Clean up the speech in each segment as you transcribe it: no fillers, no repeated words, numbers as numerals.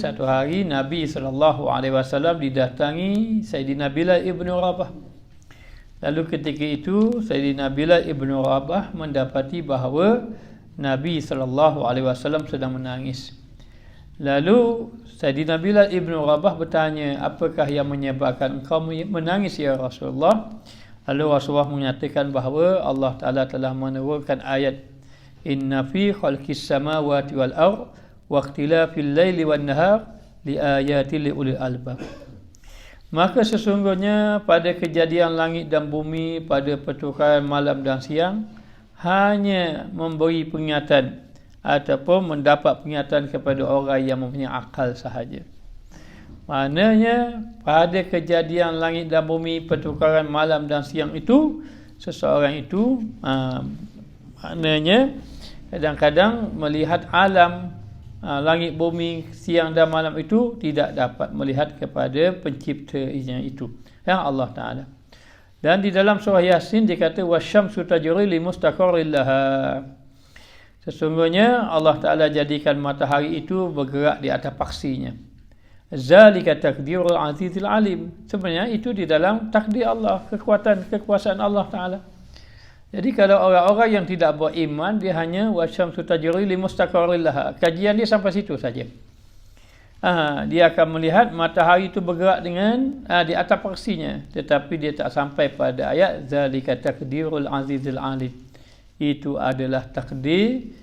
Satu hari Nabi SAW didatangi Sayyidina Bilal ibn Rabah. Lalu ketika itu Sayyidina Bilal ibn Rabah mendapati bahawa Nabi SAW sedang menangis. Lalu Sayyidina Bilal ibn Rabah bertanya, apakah yang menyebabkan engkau menangis ya Rasulullah? Lalu Rasulullah menyatakan bahawa Allah Ta'ala telah menurunkan ayat Inna fi khalqis samawati wal ardh wa ikhtilafil laili wan nahar li ayatil li ulil albab. Maka sesungguhnya pada kejadian langit dan bumi, pada pertukaran malam dan siang, hanya memberi peringatan ataupun mendapat peringatan kepada orang yang mempunyai akal sahaja. Maknanya pada kejadian langit dan bumi, pertukaran malam dan siang itu, seseorang itu maknanya kadang-kadang melihat alam langit bumi siang dan malam itu tidak dapat melihat kepada penciptanya itu, yang Allah Ta'ala. Dan di dalam surah Yasin dikata wasyamsu tajri li mustaqarrin laha. Sesungguhnya Allah Ta'ala jadikan matahari itu bergerak di atas paksinya. Zalika takdirul azizil alim. Sebenarnya itu di dalam takdir Allah, kekuasaan Allah Ta'ala. Jadi kalau orang-orang yang tidak beriman, dia hanya wasyamsu tajri li mustaqarrin laha. Kajian dia sampai situ saja. Dia akan melihat matahari itu bergerak dengan di atas paksinya, tetapi dia tak sampai pada ayat zalika takdirul azizil alim. Itu adalah takdir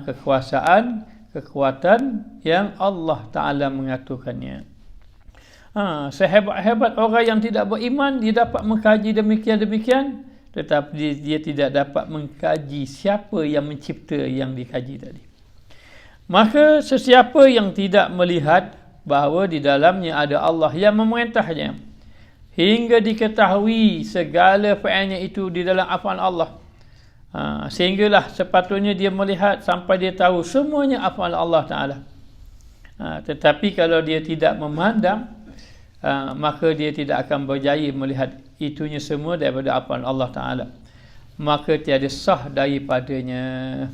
kekuasaan, kekuatan yang Allah Ta'ala mengaturkannya. Sehebat-hebat orang yang tidak beriman, dia dapat mengkaji demikian-demikian, tetapi dia tidak dapat mengkaji siapa yang mencipta yang dikaji tadi. Maka sesiapa yang tidak melihat bahawa di dalamnya ada Allah yang memerintahnya, hingga diketahui segala fi'ilnya itu di dalam af'al Allah, sehinggalah sepatutnya dia melihat sampai dia tahu semuanya af'al Allah Ta'ala. Tetapi kalau dia tidak memandang, maka dia tidak akan berjaya melihat itunya semua daripada af'al Allah Ta'ala. Maka tiada sah daripadanya.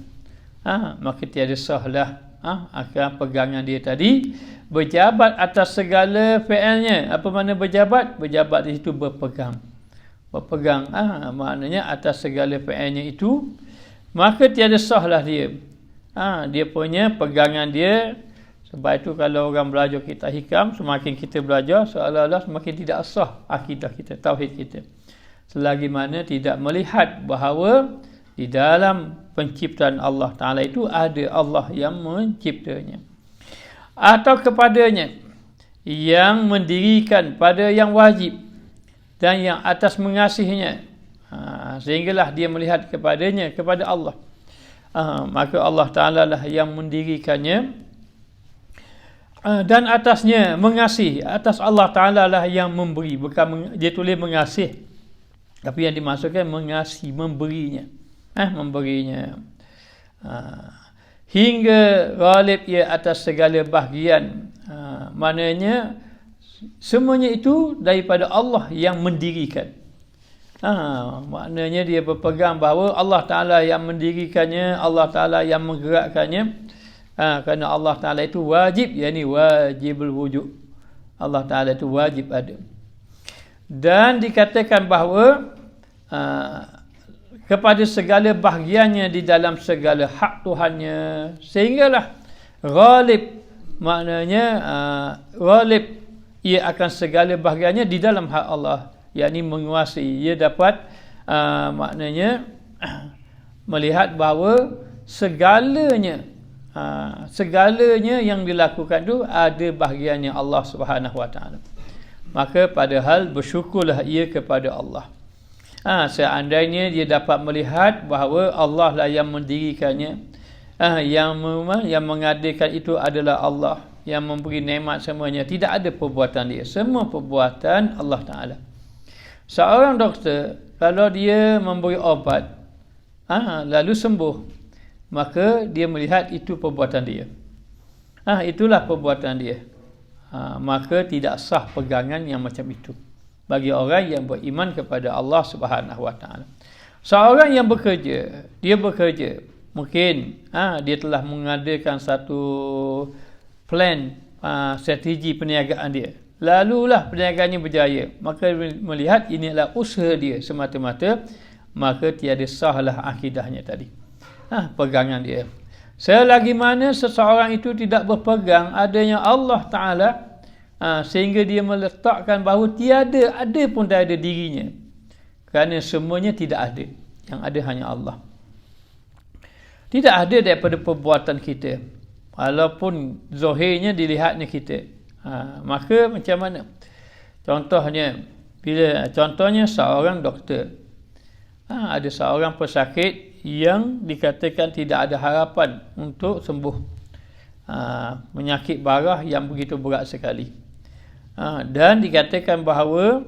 Maka tiada sahlah akan pegangan dia tadi berjabat atas segala fi'ilnya. Apa makna berjabat? Berjabat di situ berpegang. Berpegang, maknanya atas segala fi'ilnya itu, maka tiada sahlah dia. Dia punya pegangan dia. Sebab itu kalau orang belajar kitab hikam, semakin kita belajar seolah-olah semakin tidak sah akidah kita, tauhid kita, selagi mana tidak melihat bahawa di dalam penciptaan Allah Ta'ala itu ada Allah yang menciptanya, atau kepadanya yang mendirikan pada yang wajib dan yang atas mengasihinya, sehinggalah dia melihat kepadanya, kepada Allah. Maka Allah Ta'ala lah yang mendirikannya, dan atasnya mengasihi. Atas Allah Ta'ala lah yang memberi. Bukan dia tulis mengasihi, tapi yang dimaksudkan mengasihi, memberinya. Memberinya. Hingga ghalib ia atas segala bahagian. Maknanya semuanya itu daripada Allah yang mendirikan. Maknanya dia berpegang bahawa Allah Ta'ala yang mendirikannya, Allah Ta'ala yang menggerakkannya. Kerana Allah Ta'ala itu wajib, yakni wajibul wujud. Allah Ta'ala itu wajib ada. Dan dikatakan bahawa kepada segala bahagiannya di dalam segala hak Tuhannya, sehinggalah ghalib, maknanya ghalib ia akan segala bahagiannya di dalam hak Allah, yakni menguasai. Ia dapat maknanya melihat bahawa segalanya yang dilakukan itu ada bahagiannya Allah Subhanahu Wa Ta'ala. Maka padahal bersyukurlah ia kepada Allah. Seandainya dia dapat melihat bahawa Allah lah yang mendirikannya, yang mengadakan itu adalah Allah, yang memberi nikmat semuanya, tidak ada perbuatan dia, semua perbuatan Allah Ta'ala. Seorang doktor, kalau dia memberi obat lalu sembuh, maka dia melihat itu perbuatan dia. Itulah perbuatan dia. Maka tidak sah pegangan yang macam itu bagi orang yang beriman kepada Allah Subhanahu Wa Ta'ala. Seorang yang bekerja, dia bekerja, mungkin dia telah mengadakan satu plan strategi perniagaan dia. Lalulah perniagaannya berjaya. Maka melihat ini adalah usaha dia semata-mata, maka tiada sahlah akidahnya tadi. Pegangan dia. Selagi mana seseorang itu tidak berpegang adanya Allah Ta'ala, sehingga dia meletakkan bahawa tiada ada pun tiada dirinya. Kerana semuanya tidak ada. Yang ada hanya Allah. Tidak ada daripada perbuatan kita. Walaupun zahirnya dilihatnya kita. Maka macam mana? Contohnya seorang doktor. Ada seorang pesakit yang dikatakan tidak ada harapan untuk sembuh. Penyakit barah yang begitu berat sekali. Dan dikatakan bahawa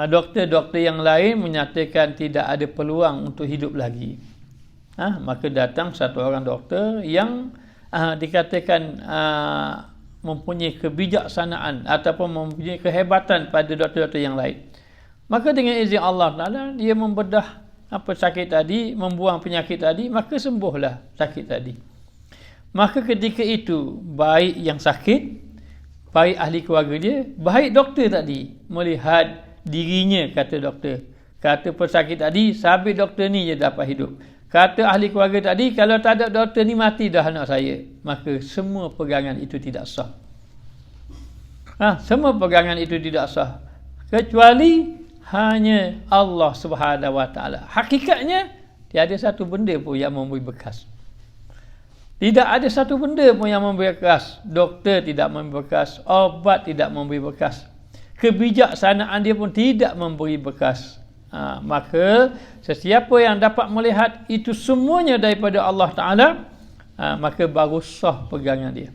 doktor-doktor yang lain menyatakan tidak ada peluang untuk hidup lagi. Maka datang satu orang doktor yang dikatakan mempunyai kebijaksanaan ataupun mempunyai kehebatan pada doktor-doktor yang lain. Maka dengan izin Allah Ta'ala, dia membedah sakit tadi, membuang penyakit tadi, maka sembuhlah sakit tadi. Maka ketika itu, baik yang sakit, baik ahli keluarga dia, baik doktor tadi, melihat dirinya, kata doktor. Kata pesakit tadi, sabit doktor ni je dapat hidup. Kata ahli keluarga tadi, kalau tak ada doktor ni mati dah anak saya. Maka semua pegangan itu tidak sah. Semua pegangan itu tidak sah. Kecuali hanya Allah Subhanahu Wa Taala. Hakikatnya, tiada satu benda pun yang memberi bekas. Tidak ada satu benda pun yang memberi bekas. Doktor tidak memberi bekas. Obat tidak memberi bekas. Kebijaksanaan dia pun tidak memberi bekas. Maka sesiapa yang dapat melihat itu semuanya daripada Allah Ta'ala, maka baru sah pegangan dia.